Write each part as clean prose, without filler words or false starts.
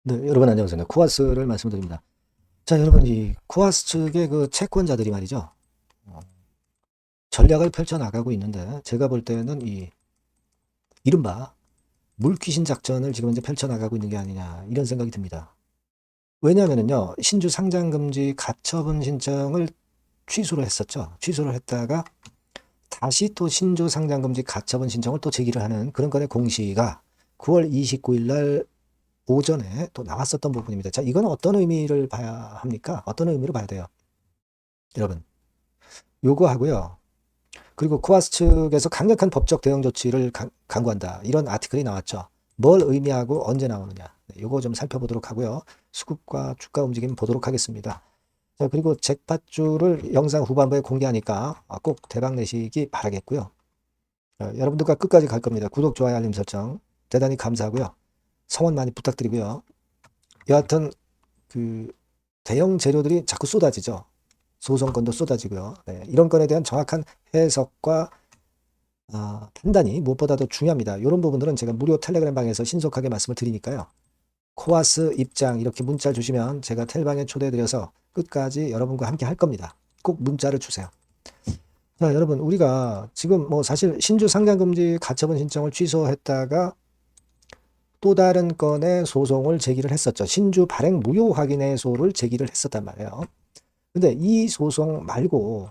네, 여러분 안녕하세요. 쿠아스를 말씀드립니다. 자, 여러분 이 쿠아스 측의 그 채권자들이 말이죠. 어, 전략을 펼쳐 나가고 있는데 제가 볼 때는 이 이른바 물귀신 작전을 지금 이제 펼쳐 나가고 있는 게 아니냐 이런 생각이 듭니다. 왜냐하면요, 신주 상장 금지 가처분 신청을 취소를 했었죠. 취소를 했다가 다시 또 신주 상장 금지 가처분 신청을 또 제기를 하는 그런 건의 공시가 9월 29일 날 오전에 또 나왔었던 부분입니다. 자, 이건 어떤 의미를 봐야 합니까? 어떤 의미로 봐야 돼요? 여러분, 요거 하고요. 그리고 코아스 측에서 강력한 법적 대응 조치를 강구한다. 이런 아티클이 나왔죠. 뭘 의미하고 언제 나오느냐. 네, 요거 좀 살펴보도록 하고요. 수급과 주가 움직임 보도록 하겠습니다. 자, 그리고 잭팟주를 영상 후반부에 공개하니까 꼭 대박 내시기 바라겠고요. 여러분들과 끝까지 갈 겁니다. 구독, 좋아요, 알림 설정 대단히 감사하고요. 성원 많이 부탁드리고요. 여하튼 그 대형 재료들이 자꾸 쏟아지죠. 소송건도 쏟아지고요. 네, 이런 건에 대한 정확한 해석과 판단이 무엇보다도 중요합니다. 이런 부분들은 제가 무료 텔레그램 방에서 신속하게 말씀을 드리니까요. 코아스 입장 이렇게 문자 주시면 제가 텔방에 초대드려서 끝까지 여러분과 함께 할 겁니다. 꼭 문자를 주세요. 자, 여러분 우리가 지금 뭐 사실 신주 상장금지 가처분 신청을 취소했다가 또 다른 건의 소송을 제기를 했었죠. 신주 발행 무효 확인해소를 제기를 했었단 말이에요. 근데 이 소송 말고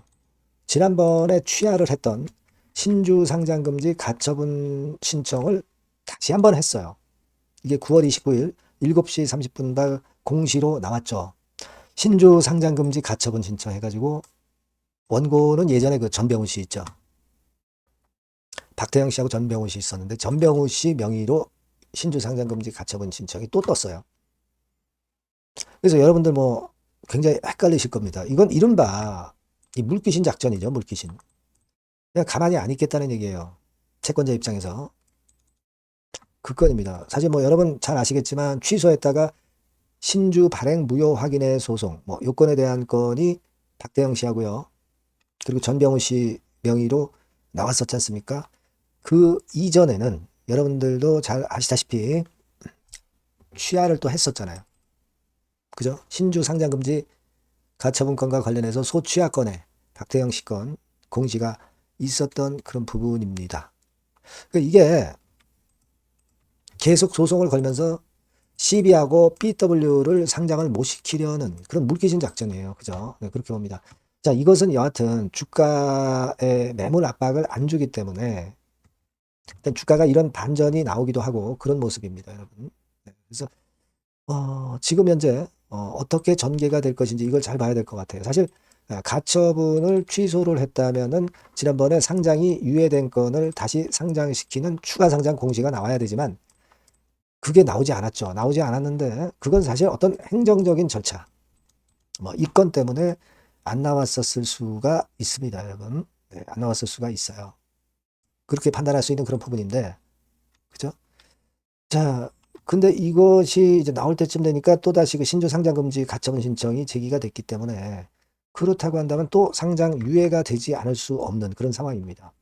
지난번에 취하를 했던 신주 상장금지 가처분 신청을 다시 한번 했어요. 이게 9월 29일 7시 30분 발 공시로 나왔죠. 신주 상장금지 가처분 신청해가지고 원고는 예전에 그 전병훈 씨 있죠. 박태영 씨하고 전병훈 씨 있었는데 전병훈 씨 명의로 신주 상장금지 가처분 신청이 또 떴어요. 그래서 여러분들 뭐 굉장히 헷갈리실 겁니다. 이건 이른바 이 물귀신 작전이죠. 물귀신. 그냥 가만히 안 있겠다는 얘기예요. 채권자 입장에서. 그 건입니다. 사실 뭐 여러분 잘 아시겠지만 취소했다가 신주 발행 무효 확인의 소송, 뭐 요건에 대한 건이 박대영 씨하고요. 그리고 전병훈 씨 명의로 나왔었지 않습니까? 그 이전에는 여러분들도 잘 아시다시피 취하를 또 했었잖아요. 그죠? 신주 상장금지 가처분건과 관련해서 소취하 건에 박태영 씨 건 공시가 있었던 그런 부분입니다. 그러니까 이게 계속 소송을 걸면서 CB하고 BW를 상장을 못 시키려는 그런 물귀신 작전이에요. 그죠? 네, 그렇게 봅니다. 자, 이것은 여하튼 주가의 매물 압박을 안 주기 때문에 일단 주가가 이런 반전이 나오기도 하고 그런 모습입니다, 여러분. 네, 그래서 지금 현재 어떻게 전개가 될 것인지 이걸 잘 봐야 될 것 같아요. 사실 가처분을 취소를 했다면은 지난번에 상장이 유예된 건을 다시 상장시키는 추가 상장 공시가 나와야 되지만 그게 나오지 않았죠. 나오지 않았는데 그건 사실 어떤 행정적인 절차, 뭐 이 건 때문에 안 나왔었을 수가 있습니다, 여러분. 네, 안 나왔을 수가 있어요. 그렇게 판단할 수 있는 그런 부분인데, 그죠? 자, 근데 이것이 이제 나올 때쯤 되니까 또다시 그 신주 상장 금지 가처분 신청이 제기가 됐기 때문에 그렇다고 한다면 또 상장 유예가 되지 않을 수 없는 그런 상황입니다.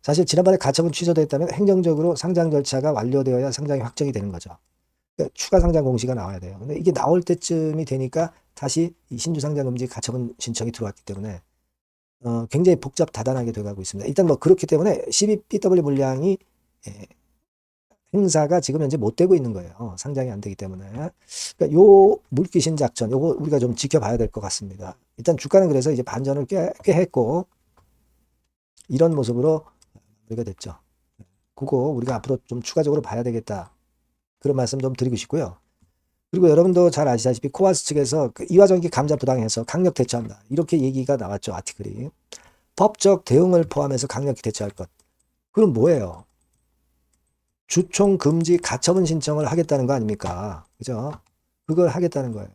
사실 지난번에 가처분 취소됐다면 행정적으로 상장 절차가 완료되어야 상장이 확정이 되는 거죠. 그러니까 추가 상장 공시가 나와야 돼요. 근데 이게 나올 때쯤이 되니까 다시 이 신주 상장 금지 가처분 신청이 들어왔기 때문에 굉장히 복잡 다단하게 돼가고 있습니다. 일단 뭐 그렇기 때문에 12BW 물량이 예, 행사가 지금 현재 못 되고 있는 거예요. 상장이 안 되기 때문에. 그러니까 요 물귀신 작전, 요거 우리가 좀 지켜봐야 될 것 같습니다. 일단 주가는 그래서 이제 반전을 꽤 했고 이런 모습으로 우리가 됐죠. 그거 우리가 앞으로 좀 추가적으로 봐야 되겠다. 그런 말씀 좀 드리고 싶고요. 그리고 여러분도 잘 아시다시피 코아스 측에서 그 이화전기 감자 부당해서 강력 대처한다. 이렇게 얘기가 나왔죠. 아티클이. 법적 대응을 포함해서 강력히 대처할 것. 그럼 뭐예요? 주총 금지 가처분 신청을 하겠다는 거 아닙니까? 그죠? 그걸 하겠다는 거예요.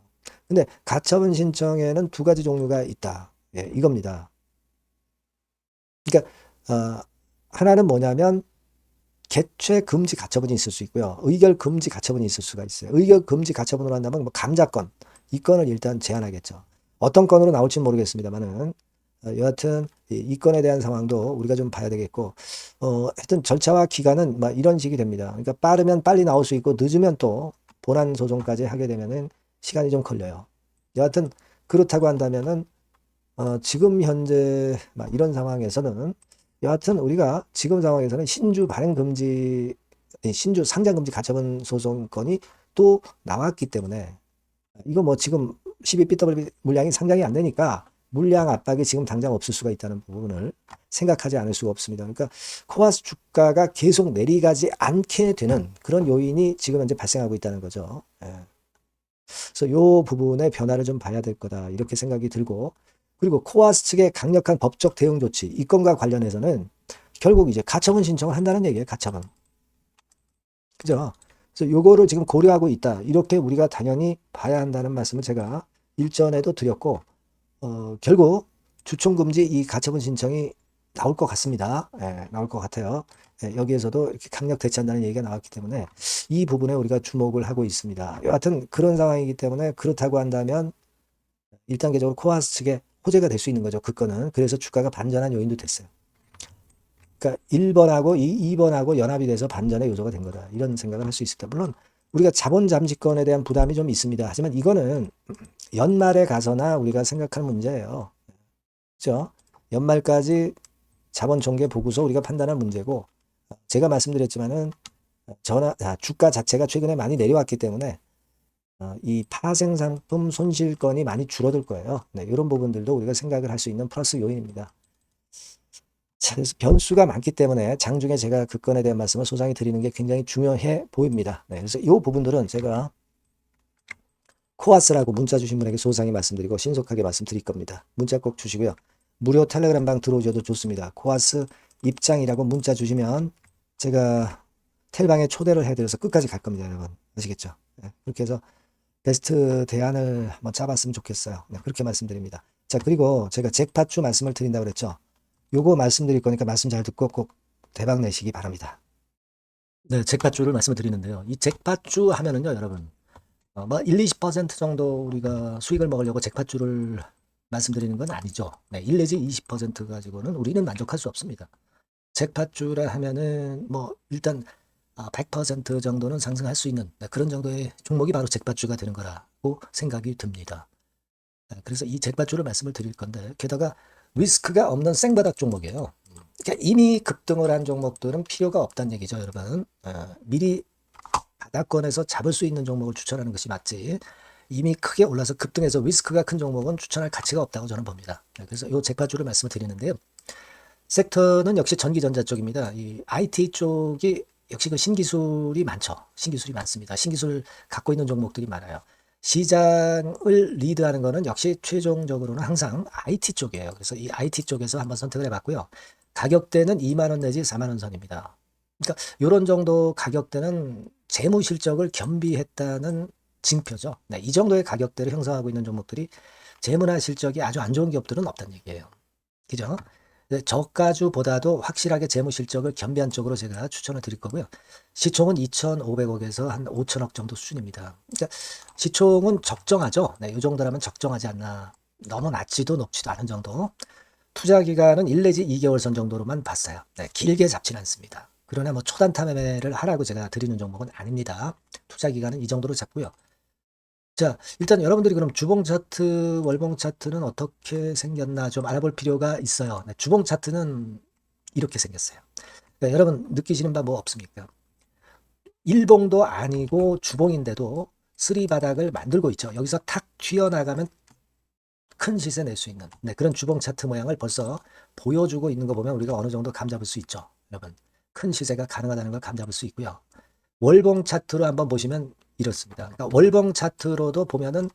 근데 가처분 신청에는 두 가지 종류가 있다. 예, 이겁니다. 그러니까 하나는 뭐냐면 개최 금지 가처분이 있을 수 있고요. 의결 금지 가처분이 있을 수가 있어요. 의결 금지 가처분으로 한다면 뭐 감자건 이 건을 일단 제한하겠죠. 어떤 건으로 나올지는 모르겠습니다만은 여하튼 이 건에 대한 상황도 우리가 좀 봐야 되겠고 하여튼 절차와 기간은 막 이런 식이 됩니다. 그러니까 빠르면 빨리 나올 수 있고 늦으면 또 본안 소송까지 하게 되면은 시간이 좀 걸려요. 여하튼 그렇다고 한다면은 지금 현재 막 이런 상황에서는 여하튼 우리가 지금 상황에서는 신주 발행 금지, 신주 상장 금지 가처분 소송건이 또 나왔기 때문에 이거 뭐 지금 12BW 물량이 상장이 안 되니까 물량 압박이 지금 당장 없을 수가 있다는 부분을 생각하지 않을 수가 없습니다. 그러니까 코아스 주가가 계속 내려가지 않게 되는 그런 요인이 지금 현재 발생하고 있다는 거죠. 예. 그래서 요 부분의 변화를 좀 봐야 될 거다 이렇게 생각이 들고, 그리고 코아스 측의 강력한 법적 대응 조치 이 건과 관련해서는 결국 이제 가처분 신청을 한다는 얘기예요. 가처분. 그죠? 그래서 요거를 지금 고려하고 있다. 이렇게 우리가 당연히 봐야 한다는 말씀을 제가 일전에도 드렸고, 결국 주총금지 이 가처분 신청이 나올 것 같습니다. 예, 나올 것 같아요. 예, 여기에서도 이렇게 강력 대처한다는 얘기가 나왔기 때문에 이 부분에 우리가 주목을 하고 있습니다. 여하튼 그런 상황이기 때문에 그렇다고 한다면 1단계적으로 코아스 측에 호재가 될 수 있는 거죠. 그 건은. 그래서 주가가 반전한 요인도 됐어요. 그러니까 1번하고 2번하고 연합이 돼서 반전의 요소가 된 거다. 이런 생각을 할 수 있습니다. 물론 우리가 자본 잠식권에 대한 부담이 좀 있습니다. 하지만 이거는 연말에 가서나 우리가 생각할 문제예요. 그렇죠? 연말까지 자본 전개 보고서 우리가 판단할 문제고, 제가 말씀드렸지만은 주가 자체가 최근에 많이 내려왔기 때문에 이 파생상품 손실권이 많이 줄어들 거예요. 네, 이런 부분들도 우리가 생각을 할 수 있는 플러스 요인입니다. 자, 그래서 변수가 많기 때문에 장중에 제가 그 건에 대한 말씀을 소장히 드리는 게 굉장히 중요해 보입니다. 네, 그래서 이 부분들은 제가 코아스라고 문자 주신 분에게 소상히 말씀드리고 신속하게 말씀드릴 겁니다. 문자 꼭 주시고요. 무료 텔레그램방 들어오셔도 좋습니다. 코아스 입장이라고 문자 주시면 제가 텔방에 초대를 해드려서 끝까지 갈 겁니다. 여러분 아시겠죠? 네, 그렇게 해서 베스트 대안을 한번 짜봤으면 좋겠어요. 네, 그렇게 말씀드립니다. 자, 그리고 제가 잭팟주 말씀을 드린다고 그랬죠. 요거 말씀드릴 거니까 말씀 잘 듣고 꼭 대박 내시기 바랍니다. 네, 잭팟주를 말씀을 드리는데요. 이 잭팟주 하면은요, 여러분, 뭐 1, 20% 정도 우리가 수익을 먹으려고 잭팟주를 말씀드리는 건 아니죠. 네, 1 내지 20% 가지고는 우리는 만족할 수 없습니다. 잭팟주라 하면은 뭐 일단 100% 정도는 상승할 수 있는 그런 정도의 종목이 바로 잭팟주가 되는 거라고 생각이 듭니다. 그래서 이 잭팟주를 말씀을 드릴 건데, 게다가 리스크가 없는 생바닥 종목이에요. 그러니까 이미 급등을 한 종목들은 필요가 없다는 얘기죠, 여러분. 미리 바닥권에서 잡을 수 있는 종목을 추천하는 것이 맞지, 이미 크게 올라서 급등해서 리스크가 큰 종목은 추천할 가치가 없다고 저는 봅니다. 그래서 이 잭팟주를 말씀을 드리는데요. 섹터는 역시 전기전자 쪽입니다. 이 IT 쪽이 역시 그 신기술이 많죠. 신기술이 많습니다. 신기술 갖고 있는 종목들이 많아요. 시장을 리드하는 거는 역시 최종적으로는 항상 IT 쪽이에요. 그래서 이 IT 쪽에서 한번 선택을 해봤고요. 가격대는 2만 원 내지 4만 원 선입니다. 그러니까 이런 정도 가격대는 재무 실적을 겸비했다는 징표죠. 네, 이 정도의 가격대를 형성하고 있는 종목들이 재무나 실적이 아주 안 좋은 기업들은 없다는 얘기예요. 그죠? 저가주보다도 확실하게 재무 실적을 겸비한 쪽으로 제가 추천을 드릴 거고요. 시총은 2,500억에서 한 5천억 정도 수준입니다. 그러니까 시총은 적정하죠. 네, 이 정도라면 적정하지 않나. 너무 낮지도 높지도 않은 정도. 투자 기간은 1 내지 2개월 선 정도로만 봤어요. 네, 길게 잡지는 않습니다. 그러나 뭐 초단타 매매를 하라고 제가 드리는 종목은 아닙니다. 투자 기간은 이 정도로 잡고요. 자, 일단 여러분들이 그럼 주봉 차트, 월봉 차트는 어떻게 생겼나 좀 알아볼 필요가 있어요. 네, 주봉 차트는 이렇게 생겼어요. 그러니까 여러분 느끼시는 바 뭐 없습니까? 일봉도 아니고 주봉인데도 쓰리 바닥을 만들고 있죠. 여기서 탁 튀어나가면 큰 시세 낼 수 있는 그런 주봉 차트 모양을 벌써 보여주고 있는 거 보면 우리가 어느 정도 감잡을 수 있죠. 여러분, 큰 시세가 가능하다는 걸 감잡을 수 있고요. 월봉 차트로 한번 보시면 이렇습니다. 그러니까 월봉 차트로도 보면은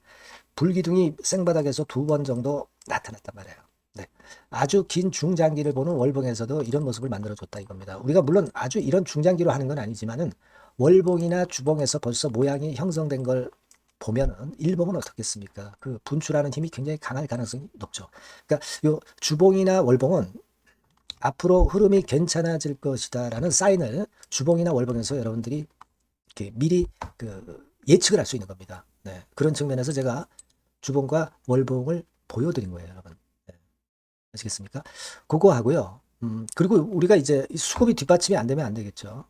불기둥이 생바닥에서 2번 정도 나타났단 말이에요. 네. 아주 긴 중장기를 보는 월봉에서도 이런 모습을 만들어줬다 이겁니다. 우리가 물론 아주 이런 중장기로 하는 건 아니지만은 월봉이나 주봉에서 벌써 모양이 형성된 걸 보면은 일봉은 어떻겠습니까? 그 분출하는 힘이 굉장히 강할 가능성이 높죠. 그러니까 요 주봉이나 월봉은 앞으로 흐름이 괜찮아질 것이다라는 사인을 주봉이나 월봉에서 여러분들이 이렇게 미리 예측을 할 수 있는 겁니다. 네, 그런 측면에서 제가 주봉과 월봉을 보여드린 거예요, 여러분. 네, 아시겠습니까? 그거 하고요. 그리고 우리가 이제 수급이 뒷받침이 안 되면 안 되겠죠.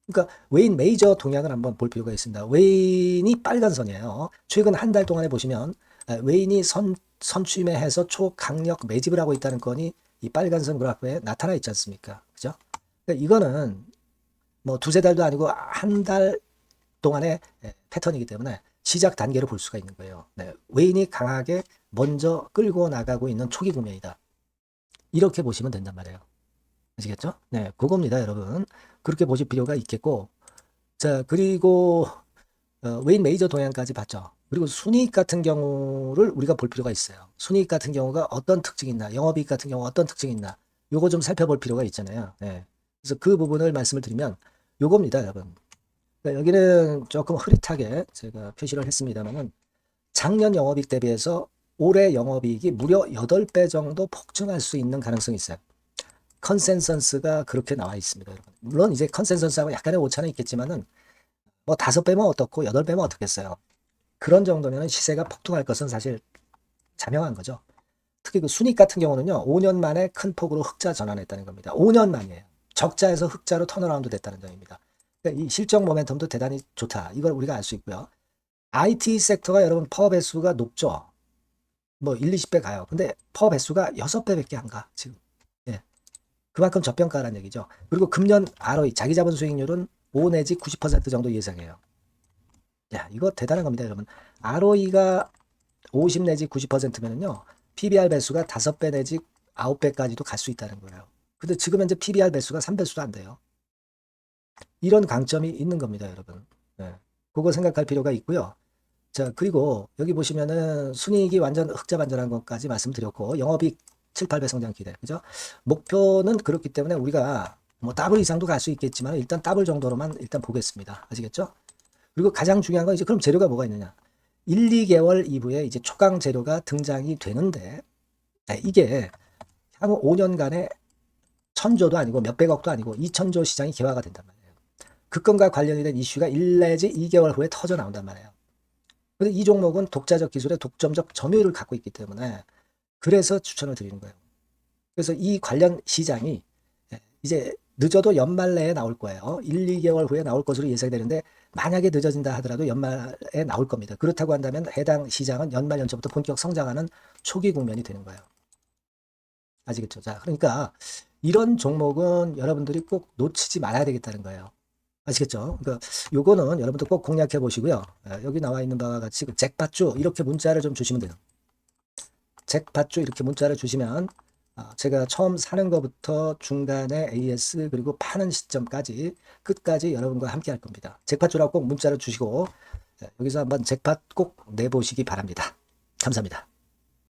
그러니까 웨인 메이저 동향을 한번 볼 필요가 있습니다. 웨인이 빨간 선이에요. 최근 한 달 동안에 보시면 웨인이 선취매해서 초강력 매집을 하고 있다는 건이 이 빨간 선 그래프에 나타나 있지 않습니까? 그죠? 그러니까 이거는 뭐 두세 달도 아니고 한 달 동안의 패턴이기 때문에 시작 단계로 볼 수가 있는 거예요. 네, 웨인이 강하게 먼저 끌고 나가고 있는 초기 국면이다. 이렇게 보시면 된단 말이에요. 아시겠죠? 네, 그겁니다, 여러분. 그렇게 보실 필요가 있겠고, 자, 그리고 웨인 메이저 동향까지 봤죠. 그리고 순이익 같은 경우를 우리가 볼 필요가 있어요. 순이익 같은 경우가 어떤 특징이 있나, 영업이익 같은 경우 어떤 특징이 있나, 요거 좀 살펴볼 필요가 있잖아요. 네. 그래서 그 부분을 말씀을 드리면 요겁니다, 여러분. 그러니까 여기는 조금 흐릿하게 제가 표시를 했습니다만은 작년 영업이익 대비해서 올해 영업이익이 무려 8배 정도 폭증할 수 있는 가능성이 있어요. 컨센서스가 그렇게 나와 있습니다, 여러분. 물론 이제 컨센서스하고 약간의 오차는 있겠지만은 뭐 5배면 어떻고 8배면 어떻겠어요. 그런 정도면 시세가 폭등할 것은 사실 자명한 거죠. 특히 그 순익 같은 경우는요, 5년 만에 큰 폭으로 흑자 전환했다는 겁니다. 5년 만이에요. 적자에서 흑자로 턴어라운드 됐다는 점입니다. 그러니까 이 실적 모멘텀도 대단히 좋다. 이걸 우리가 알 수 있고요. IT 섹터가 여러분 파워 배수가 높죠. 뭐 1, 20배 가요. 근데 파워 배수가 6배밖에 안 가, 지금. 예. 그만큼 저평가라는 얘기죠. 그리고 금년 ROE, 자기 자본 수익률은 5 내지 90% 정도 예상해요. 야, 이거 대단한 겁니다, 여러분. ROE가 50 내지 90%면은요, PBR 배수가 5배 내지 9배까지도 갈 수 있다는 거예요. 근데 지금 현재 PBR 배수가 3배수도 안 돼요. 이런 강점이 있는 겁니다, 여러분. 네. 그거 생각할 필요가 있고요. 자, 그리고 여기 보시면은 순이익이 완전 흑자 반전한 것까지 말씀드렸고, 영업이익 7, 8배 성장 기대. 그죠? 목표는 그렇기 때문에 우리가 뭐 더블 이상도 갈 수 있겠지만 일단 더블 정도로만 일단 보겠습니다. 아시겠죠? 그리고 가장 중요한 건 이제 그럼 재료가 뭐가 있느냐? 1, 2개월 이후에 이제 초강 재료가 등장이 되는데, 이게 향후 5년간에 1000조도 아니고 몇백억도 아니고 2000조 시장이 개화가 된단 말이에요. 그 건과 관련이 된 이슈가 1 내지 2개월 후에 터져 나온단 말이에요. 근데 이 종목은 독자적 기술의 독점적 점유율을 갖고 있기 때문에 그래서 추천을 드리는 거예요. 그래서 이 관련 시장이 이제 늦어도 연말 내에 나올 거예요. 1, 2개월 후에 나올 것으로 예상되는데 만약에 늦어진다 하더라도 연말에 나올 겁니다. 그렇다고 한다면 해당 시장은 연말 연초부터 본격 성장하는 초기 국면이 되는 거예요. 아시겠죠? 자, 그러니까 이런 종목은 여러분들이 꼭 놓치지 말아야 되겠다는 거예요. 아시겠죠? 그러니까 요거는 여러분들 꼭 공략해 보시고요. 여기 나와 있는 바와 같이 그 잭팟주 이렇게 문자를 좀 주시면 돼요. 잭팟주 이렇게 문자를 주시면 제가 처음 사는 것부터 중간에 AS 그리고 파는 시점까지 끝까지 여러분과 함께 할 겁니다. 잭팟주라고 꼭 문자를 주시고 여기서 한번 잭팟 꼭 내보시기 바랍니다. 감사합니다.